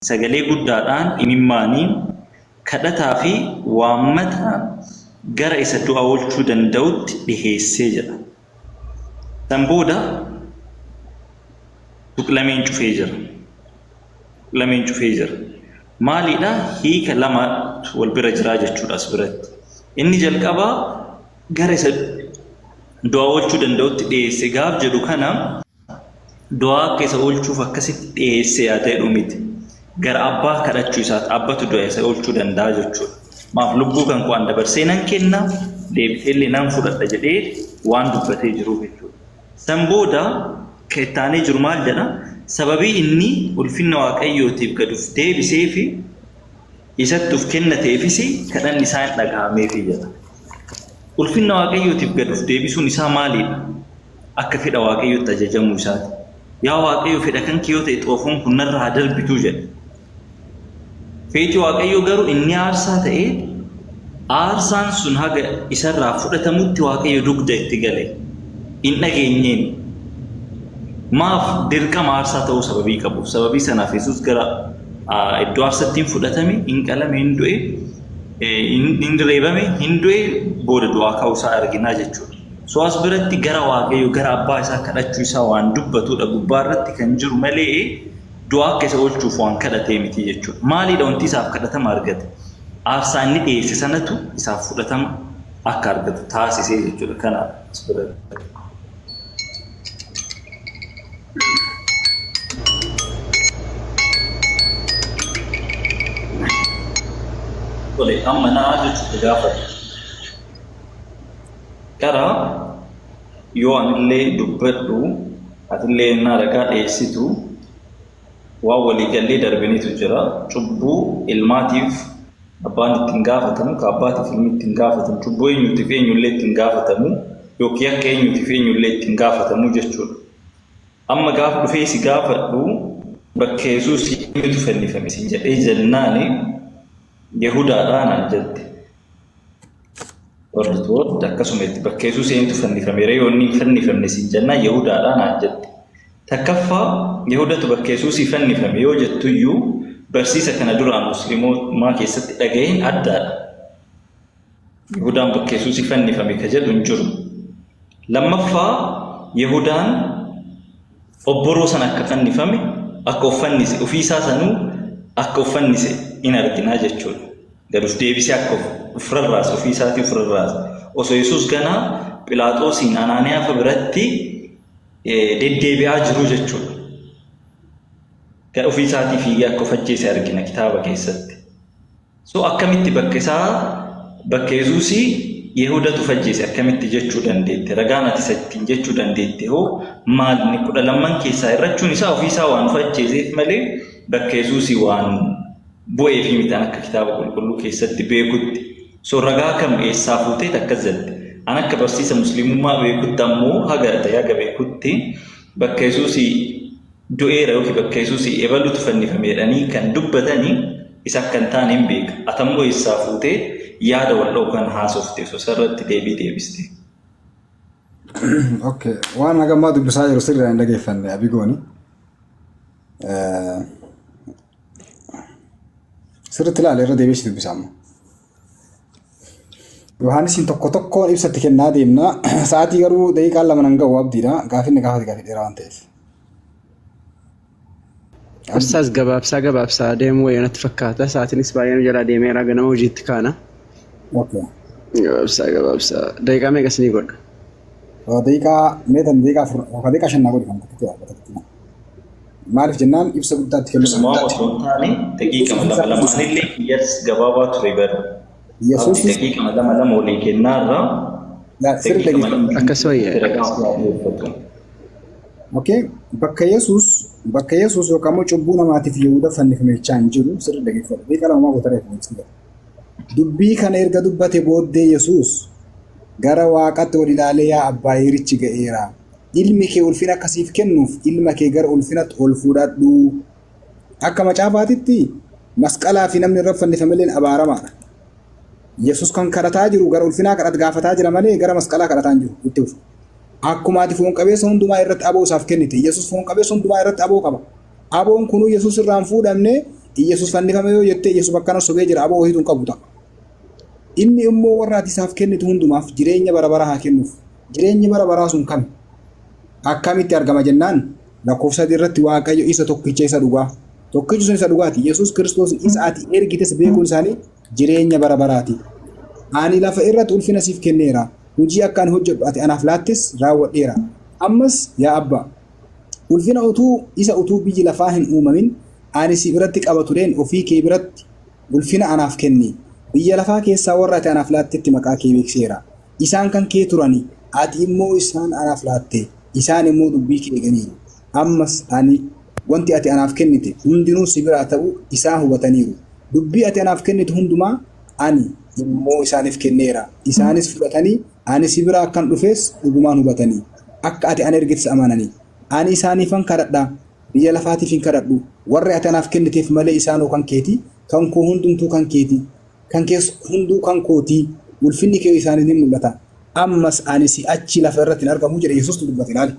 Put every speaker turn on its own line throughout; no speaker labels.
sagalee guddaadhaan imimmaaniin kadhataa fi waammataan gara isa du'a oolchuu danda'utti dhiheessee jedha. San booda tuqlameen cufee jira. Tuqlameen cufee jira. Maalidha? Hiika lama wal bira jiraa jechuudha as biratti. Inni jalqabaa gara isa du'a oolchuu danda'utti dhiheesse gaaf jedhu kana du'a akka isa oolchuuf akkasitti dhiheesse yaa ta'edhu miti. Gara abbaa kadhachuu isaati abbatu du'a isa oolchuu danda'a jechuudha. Maaf lubbuu kan waan dabarsee nan kenna deebiteellee nan fudhadha jedhee waan dubbatee jiruuf jechuudha. San booda keettaanee jiru maal jedha? Sababii inni ulfinna waaqayyootiif gaduuf deebisee fi isatti uf kennateefis kadhanni isaa hin dhaga'ameefi jedha. Ulfinna waaqayyootiif gaduuf deebisuun isaa maalidha? Akka fedha waaqayyootti ajajamuu isaati. Yaa waaqayyo fedha kan kiyoo ta'e xoofoon kun narraa haa darbituu jedha. Feetii waaqayyoo garuu inni aarsaa ta'ee aarsaan sun haga isarraa fudhatamutti waaqayyo dugda itti gale. Hin dhageenyeen. Maaf dirqama aarsaa ta'uu sababii qabuuf. Sababii sanaaf Yesuus gara iddoo aarsattiin fudhatame, hin qalame, hin du'e, hin reebame, hin du'e booda du'aa ka'uu isaa arginaa jechuudha. So as biratti gara waaqayyo gara abbaa isaa kadhachuu isaa waan dubbatudha gubbaa irratti kan jiru malee du'aa akka isa oolchuuf waan kadhatee miti jechuudha. Maalidha wanti isaaf kadhatama argate? Aarsaa inni dhiyeesse sanatu isaaf fudhatama akka argatu taasisee jechuudha. Kana as biratti. Tole amma naa jechuudha gaafata. Karaa yoo anillee dubbadhu atillee naa ragaa dhiyeessitu waan waliigallee darbinitu jira. Cubbuu ilmaatiif abbaan ittiin gaafatamu, abbaatiif ilmi ittiin gaafatamu, cubbuu eenyuutiif eenyullee ittiin gaafatamu yookiin akka eenyuutiif eenyullee ittiin gaafatamu jechuudha. Amma gaafa dhufee si gaafadhu bakka Yesuus eenyutu fannifame siin jedhee jennaani Yahudaadhaan jette. Warri akkasuma itti bakka Yesuus eenyutu fannifame reeyoonni fannifamne siin jennaan Yahudaadhaan jette. Takkaffaa Yahudatu bakka Yesuus fannifame yoo jettuyyuu barsiisa kana duraan musliimotaa keessatti dhaga'een addaadha. Yahudaan bakka Yesuus fannifame ka jedhu hin jiru. Lammaffaa Yahudaan obboroo sana akka fannifame akka uffannise ofiisaa sanuu akka uffannise in arginaa jechuudha. Gaduuf deebisee akka ofirraas ofiisaatii ofirraas osoo Yesuus ganaa Phiilaaxoosiin Anaaniyaa biratti deddeebi'aa jiru jechuudha. Kan ofiisaatii fiigee akka of ajjeese argina kitaaba keessatti. So akkamitti bakka Yesuusii Yahudatu fajjeese akkamitti jechuu dandeette? Ragaan ati sattiin jechuu dandeette hoo maalni 12 keessaa irrachuun isaa ofiisaa waan fajjeeseef malee bakka Yesuusii waan bu'ee fi mitaan akka kitaaba qulqulluu keessatti beekutti. So ragaa kam eessaa fuutee akkas jette? An akka barsiisa musliimummaa beekutti ammoo haga beekutti bakka Yesuusii du'eera yookiin bakka Yesuusii ebalutu fannifameedhanii kan dubbatanii isa akka hin taane hin beeka. Atammoo eessaa fuutee yaada wal kan haasofte sosarratti deebiste.
Okay, waan hagammaa dubbisaa jiru sirriidhaan hin dhageeffanne Abigooni. Sirriitti ilaale irra deebiisi dubbisamu. Yohaanisiin tokkoon ibsatti kennaa deemna. Sa'aatii garuu daqiiqaa 2 nan ga'u abdiidha. Gaafinni gaafate gaafii dheeraa waan ta'eef.
Absaas gabaabsaa deemu wayanatti fakkaata. Sa'aatiinis baay'een jala deemeera ganama hojiitti kaana.
Okay.
Gabaabsaa. Daqiiqaa meeqa isinii godha?
Daqiiqaa 5 godhi kan takkatti. Maaliif jennaan ibsa guddaatti kennu.
Osoo taane daqiiqaa 2 illee yes gabaabaa ture bara. Yesuus daqiiqaa 2 olii kennaarra.
Sirri daqiiqaa
akkasuma yaada.
Okay, bakka Yesuus yookaan cubbuu namaatiif Yahuda fannifamechaa hin jiru sirri daqiiqaa. Daqiiqaa 2 gootare fuudhee. Dubbii kana erga dubbate booddee Yesuus gara waaqatti ol ilaalee yaa abbaa yerichi ga'eera. Ilmi kee ulfina akkasiif kennuuf ilma kee gara ulfinatti ol fuudhadhu. Akka macaafaatitti masqalaa fi namni irra fannifameleen abaaramaadha. Yesuus kan kadhataa jiru gara ulfinaa kadhata gaafataa jira malee gara masqalaa kadhataa hin jiru itti ufu. Akkuma ati foon qabeessa hundumaa irratti aboo isaaf kennite Yesuus foon qabeessa hundumaa irratti aboo qaba. Aboon kunuu Yesuus irraan fuudhamne Yesus fannifame yoo jettee Yesus akkana sobee jira aboo wahiituun qabu ta'a. Inni immoo warra ati isaaf kennitu hundumaaf jireenya bara baraa haa kennuuf. Jireenyi bara baraa sun kami? Akkamitti argama jennaan lakkoofsa irratti Waaqayyo isa tokkicha isa dhugaa. Tokkichi sun isa dhugaati. Yesus Kiristoos isa ati ergites beekuun isaanii jireenya bara baraati. Ani lafa irratti ulfina siif kenneera. Hojii akka ani hojjedhu ati anaaf laattis raawwadheera. Ammas yaa Abbaa ulfina utuu biyyi lafaa hin uumamin ani si biratti qaba tureen ofii kee biratti ulfina anaaf kenni. Biyya lafaa keessaa warra ati anaaf laattetti maqaa kee beekseera. Isaan kan kee turani ati immoo isaan anaaf laatte. Isaan immoo dubbii kee eeganiiru. Ammas ani wanti ati anaaf kennite hundinuu si biraa ta'u isaan hubataniiru. Dubbii ati anaaf kennite hundumaa ani immoo isaaniif kenneera. Isaanis fudhatanii ani si biraa akkan dhufes dhugumaan hubatanii. Akka ati ana ergites amananii. Ani isaaniifan kadhadha. Biyya lafaatiif hin kadhadhu. Warri ati anaaf kenniteef malee isaanoo kan keeti. Kan koo hundumtuu kan keeti. Kan kees hunduu kan kooti. Ulfinni kee isaanii ni mul'ata. Ammas ani si achi lafa irratti hin argamu jedhe Yesuus dubbate ilaali.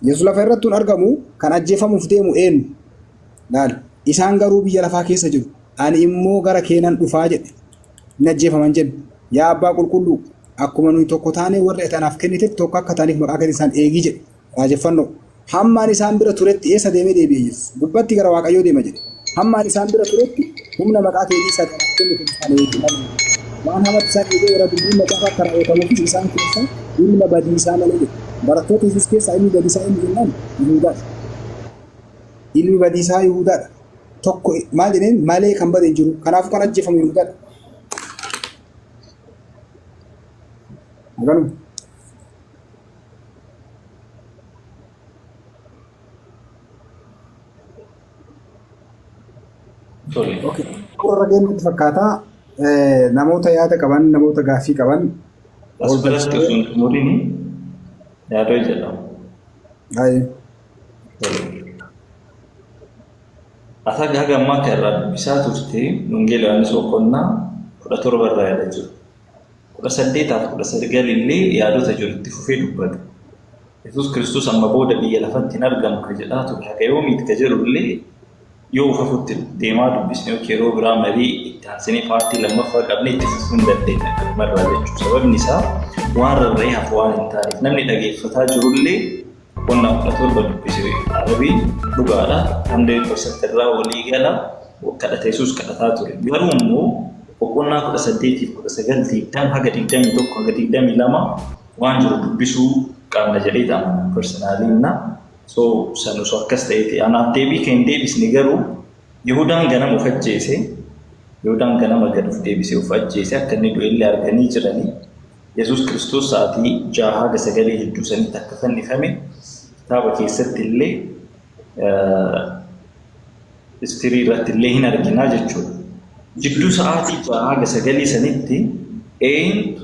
Yesuus lafa irratti hin argamu kan ajjeefamuuf deemu eenyu? Ilaali. Isaan garuu biyya lafaa keessa jiru. Ani immoo gara keenan dhufaa jedhe. Hin ajjeefaman jedhe. Yaa Abbaa qulqulluu akkuma nuyi tokko taanee warri ati anaaf kenniteef tokko akka taaniif maqaa keetiin isaan eegii jedhe. Raajeffannoo. Hammaan isaan bira turetti eessa deemee deebi'e Yesuus? Dubbatti gara Waaqayyoo deema jedhe. Hammaan isaan bira turetti humna maqaa keetii isa anaaf kenniteef isaan eegii. Waan hamatti isaan eegee warra dubbiin macaafa akka raawwatamuufis isaan keessa ilma badiisaa malee jedhe. Barattoota Yesuus keessaa ilmi badiisaa inni jennaan Yihuudaadha. Ilmi badiisaa Yihuudaadha. Tokko maal jedheen malee kan bade hin jiru. Kanaafuu kan ajjeefamu Yihuudaadha. Agaruu. Okay. Warra deemuutti fakkaata. Namoota yaada qaban, namoota gaaffii qaban.
Asirratti osoo hin xumuriin yaadoo jedhamu. Asa haga ammaa kan irraa dubbisaa turte Wangeela Yohaannis boqonnaa 17 irraa yaada jiru. 18-19 illee yaadota jiru itti fufee dubbata. Yesuus Kiristoos amma booda biyya lafatti hin argamu kan jedhaa ture. Haga yoomiiti kan jedhu illee yoo ufafutti deemaa dubbisnee yeroo biraa marii itti aansinee paartii lammaffaa qabnee itti fufuu hin dandeenya marraa jechuudha. Sababni isaa waan rarra'ee hafu waan hin taaneef namni dhageeffataa jirullee qonnaa 17 dubbisee arabiin dhugaadha. 100% irraa walii gala kadhata Yesuus kadhataa ture. Garuu immoo boqonnaa 18-19 haga 21 haga 22 waan jiru dubbisuu qabna jedhee ta'a personaaliin so sanus akkas ta'eeti anaaf deebii kan deebisne garuu Yihudaan ganama of ajjeese Yihudaan ganama gad of deebisee of ajjeese akka inni du'ellee arganii jiranii Yesuus Kiristoos sa'aatii 6-9 hedduu sanitti akka fannifame kitaaba keessatti illee istirii irratti illee hin arginaa jechuudha. Jidduu sa'aatii 6-9 sanitti eenyutu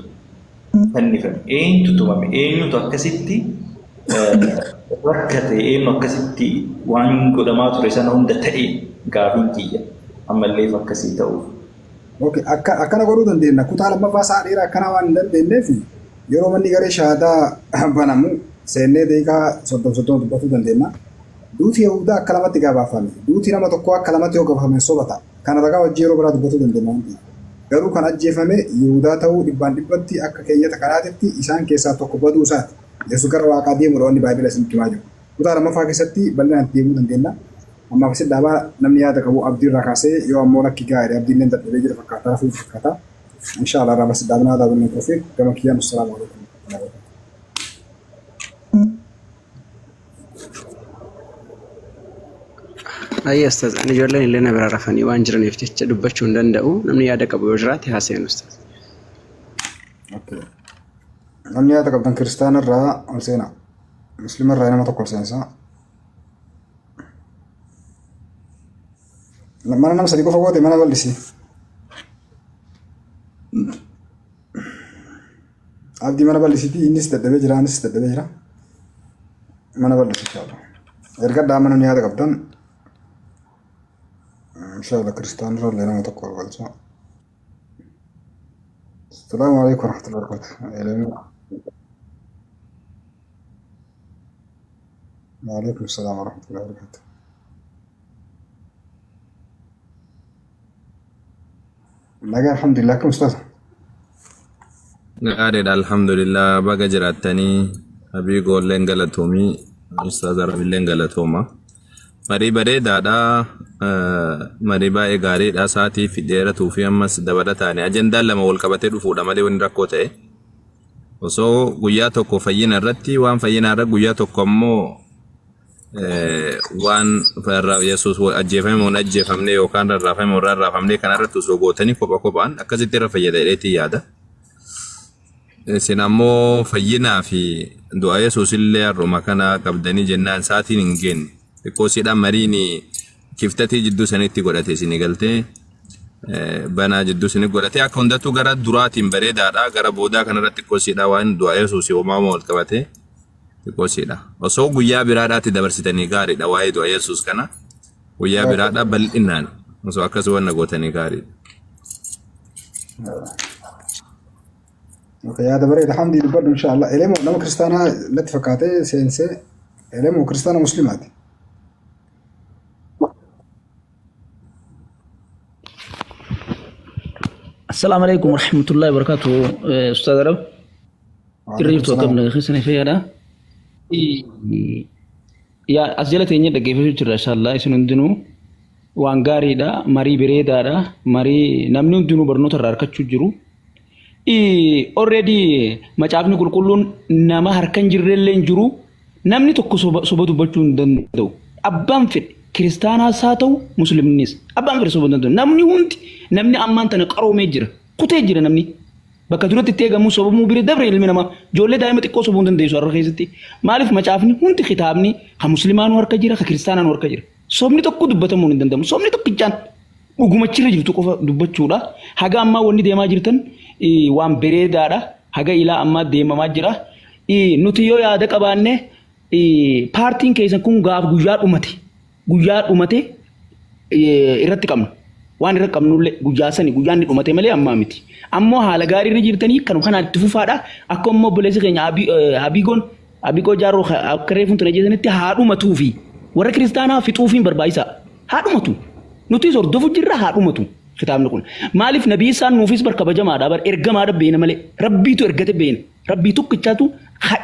fannifame eenyutu tumame eenyutu akkasitti rakkate eenyu akkasitti waan godhamaa ture sana hunda ta'e gaafiin kiyya ammallee akkasii ta'uuf.
Okay, akkana godhuu dandeenya. Kutaa lammaffaa sa'a dheeraa akkana waan hin dandeenyeef yeroo manni garee shahaadaa banamu seennee daqiiqaa 30 dubbachuu dandeenya. Duuti Yihuudaa akka lamatti gabaafame. Duuti nama tokko akka lamatti yoo gabaafame sobata. Kana ragaa wajjii yeroo biraa dubbachuu dandeenya. Garuu kan ajjeefame Yihuudaa ta'uu dhibbatti akka keeyyata kanaatitti isaan keessaa tokko baduu isaati. Yesuus gara Waaqaa deemudha wanni Baay'ee isinitti himaa jiru. Kutaa lammaffaa keessatti bal'inaan deemuu dandeenya. Amma asitti dhaabaa namni yaada qabu abdii irraa kaasee yoo ammoo lakki gaariidha abdiin illee dadhabee jira fakkaata rafuu fakkaata. Inshaallah irraa asitti dhaabnaa daawwannee turre gama kiyyaan assalaamu alaikum.
Ayya ustaz ani ijoolleen illee na bira rafanii waan jiraniif jecha dubbachuu hin danda'u namni yaada qabu yoo jiraate haasa'een ustaz.
Namni yaada qabdan kiristaana irraa ol seenaa. Musliima irraa nama tokko ol seensaa. Mana nama sadii qofa goote mana bal'isi. Abdii mana bal'isiiti innis dadhabee jira anis dadhabee jira. Mana bal'isi inshallah. Erga daama namni yaada qabdan inshallah kiristaana irraa nama tokko ol galcha. Assalamu alaikum warahmatullahi wabarakatuh. وعليكم السلام ورحمة الله وبركاته. Nagaa alhamdulillah akkam ustaz.
Gaariidha alhamdulillah baga jiraattanii habii goolleen galatoomii ustaaz arabilleen galatooma. Marii bareedaadha marii baay'ee gaariidha sa'aatii fi dheeratuu fi ammas dabalataani ajendaan lama wal qabatee dhufuudha malee wanni rakkoo ta'e. Osoo guyyaa tokko fayyina irratti waan fayyinaa irra guyyaa tokko ammoo waan Yesuus ajjeefame moo ajjeefamne yookaan rarraafame moo rarraafamne kanarratti osoo gootanii kopha kophaan akkasitti irra fayyadameetii yaada. Isin ammoo fayyinaa fi du'a Yesuus illee har'uma kana qabdanii jennaan sa'aatiin hin geenye. Xiqqoosiidhaan mariin kiftatii jidduu sanitti godhate isin galtee banaa jidduu isin godhate akka hundattuu gara duraatiin bareedaadha gara boodaa kanarratti xiqqoosiidhaan waan du'a Yesuus uumamaa wal qabate xiqqoosiidha. Osoo guyyaa biraadhaatti dabarsitanii gaariidha waa'ee du'a Yesuus kana guyyaa biraadhaa bal'inaan osoo akkas wanna gootanii gaariidha.
Okay, yaada bareeda hamdii dubbadhu inshallah. Elemoo nama kiristaanaa natti fakkaatee seensee elemoo kiristaana muslimaati.
السلام عليكم ورحمة الله وبركاته أستاذ رب تريد قبل خسني في هذا يا أسئلة إني دقيقة في إن شاء الله يسندنو وانغاري دا ماري بريدا دا ماري نمنون دنو برنو تراركة تجرو already macaafni qulqulluun nama harkan jirrellee hin jiru namni tokko soba dubbachuu hin danda'u abbaan fedhe kiristaanaas haa ta'u muslimnis abbaan fedhe soba danda'u namni ammaan tana qaroomee jira kutee jira namni bakka duratti itti eegamu sobamuu bira dabre ilmi namaa ijoollee daa'ima xiqqoo sobuu hin dandeessu har'a keessatti maaliif macaafni hundi kitaabni ha muslimaanu harka jira ha kiristaanaanu harka jira sobni tokko dubbatamuu hin danda'amu sobni tokkichaan dhugumachirra jirtu qofa dubbachuudha haga ammaa wanni deemaa jirtan waan bareedaadha haga ilaa ammaa deemamaa jira nuti yoo yaada qabaanne paartiin keessan kun gaaf guyyaa dhumate irratti qabnu waan irra qabnullee guyyaa sani guyyaan dhumate malee ammaa miti ammoo haala gaarii irra jirtanii kanaan itti fufaadha akka immoo obboleessi keenya abiigoo jaaroo akka reefuun ture jeesanitti haa dhumatuufi warra kiristaanaa fixuufiin barbaachisaa haa dhumatu nuti hordofu jirra haa dhumatu. kitaabni kun maaliif nabii isaan nuufis barkabajamaadha bar ergamaadha beena malee rabbiitu ergate beena rabbii tokkichaatu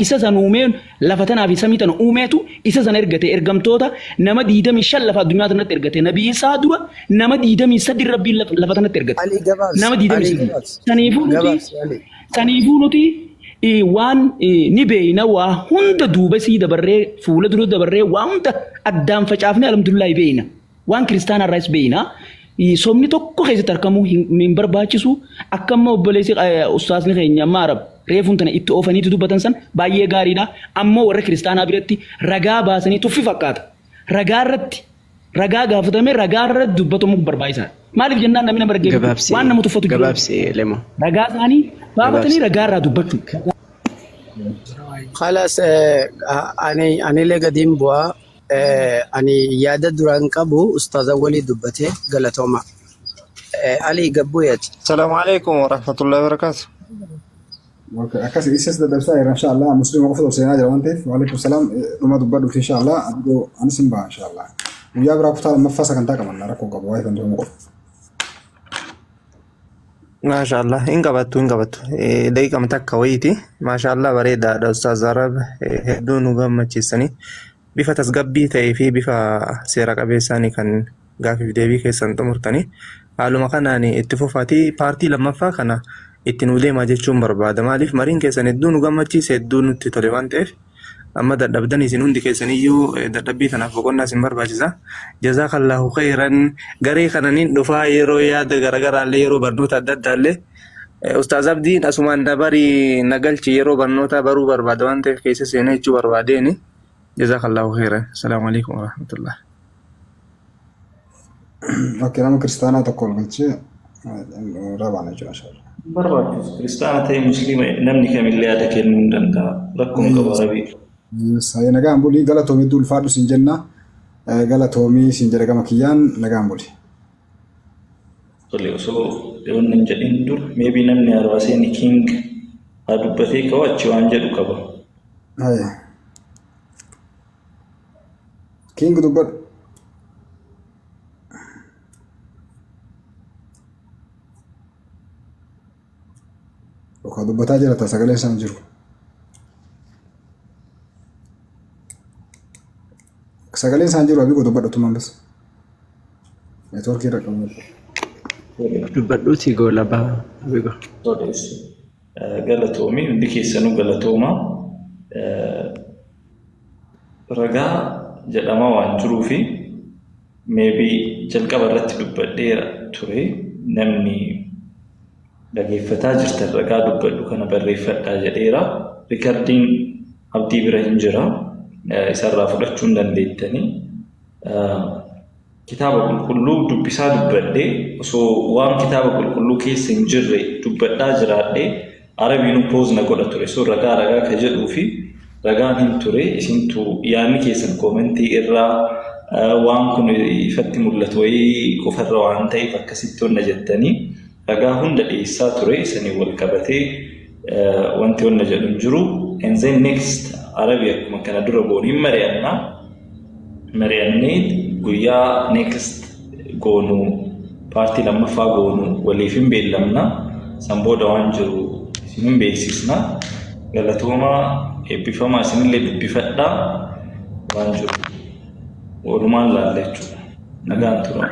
isa san uumeen lafa tanaa fi samii tana uumeetu isa san ergate ergamtoota nama 25 lafa addunyaa tanatti ergate nabii isaa dura nama 23 rabbiin lafa tanatti ergate nama 23 saniifuu nuti waan ni beeyna waa hunda duuba sii dabarree fuula dura dabarree waa hunda addaan facaafne alhamdulillah beeyna waan kiristaanaa irraas beeyna somni tokko keessatti argamu hin barbaachisu akkamma obboleessi ustaasni keenya maarab reefuun tana itti oofaniitu dubbatan san baay'ee gaariidha ammoo warra kiristaanaa biratti ragaa baasanii tuffi fakkaata ragaa irratti ragaa gaafatame ragaa irratti dubbatamu barbaachisaadha maaliif jennaan namni nama raggeeffatu waan nama tuffatu jiru ragaa isaanii baafatanii ragaa irraa dubbachuu
خلاص أنا لقديم بوا أني يادة دران كابو أستاذ ولي دبته قالتهما علي قبويت.
السلام عليكم ورحمة الله وبركاته.
أكاسي إيش ده درسنا إن شاء الله مسلم وقفل وسينا جوانتي وعليكم السلام وما دبر إن شاء الله أنا سنبا إن شاء الله ويا برا كتار مفاسا كنتا كمان نراكم قبوي تنتظر مقف.
ما شاء الله إن قبضتو دقيقة متك كويتي ما شاء الله بريدة أستاذ عرب هدون وقام تشيسني. bifa tasgabbii ta'ee fi bifa seera qabeessaanii kan gaaffii deebii keessan xumurtanii haaluma kanaan itti fufaatii paartii lammaffaa kana ittiin deemaa jechuun barbaada maaliif mariin keessan hedduu nu gammachiise hedduu nutti tole waan ta'eef amma dadhabdan isin hundi keessaniyyuu dadhabbii kanaaf boqonnaa isin barbaachisa jazaakallahu khayran garee kananiin dhufaa yeroo yaada garaagaraallee yeroo barnoota adda addaallee ustaaz abdiin asumaan dabarii nagalchi yeroo barnoota baruu barbaada waan ta'eef keessa seenaa jechuu barbaadeeni. جزاك الله خيرا السلام عليكم ورحمة الله.
اوكي انا كريستيانا تقول قلت رابعنا ان شاء الله.
برا كريستيانا تي مسلمة نمني كم اللي هذا كن دندا لكم كباربي.
saya nagaan buli galatoomii dul faadhu sin jenna galatoomii sin jedha gama kiyyaan nagaan buli.
Tole osoo yoon nan jedhin dur maybe namni arwaaseen king haa dubbatee kawachi waan jedhu qaba.
King dubbat. Yookaan dubbataa jira sagaleen isaan jiru. Sagaleen isaan jiru abii dubbadhatu mambas. Neetwoorkii irra qabu.
Dubbadhuutii goola baha abigo.
Galatoomi hundi keessanuu galatooma. Ragaa jedhama waan jiruufi maybe jalqaba irratti dubbadheera ture namni dhageeffataa jirtan ragaa dubbadhu kana barreeffadhaa jedheera. Rikardiin abdii bira hin jira. Isarraa fudhachuu hin dandeettanii. Kitaaba qulqulluu dubbisaa dubbadhee osoo waan kitaaba qulqulluu keessa hin jirre dubbadhaa jiraadhee Arabiin pooz na godha ture. So ragaa ka jedhuu fi ragaan hin ture isintu yaanni keessan koomentii irraa waan kun ifatti mul'atu wayii qofarra waan ta'eef akkasitti honna jettanii ragaa hunda dhiyeessaa ture isanii wal qabatee wanti honna jedhu hin jiru. And then next Arabii akkuma kana dura gooniin mari'annee guyyaa next goonu paartii lammaffaa goonu waliif hin beellamna san booda waan jiru isin hin beeksisna. Galatooma eebbifamaa isinillee dubbifadhaa waan jiru walumaan laalla jechuudha. Nagaan tura.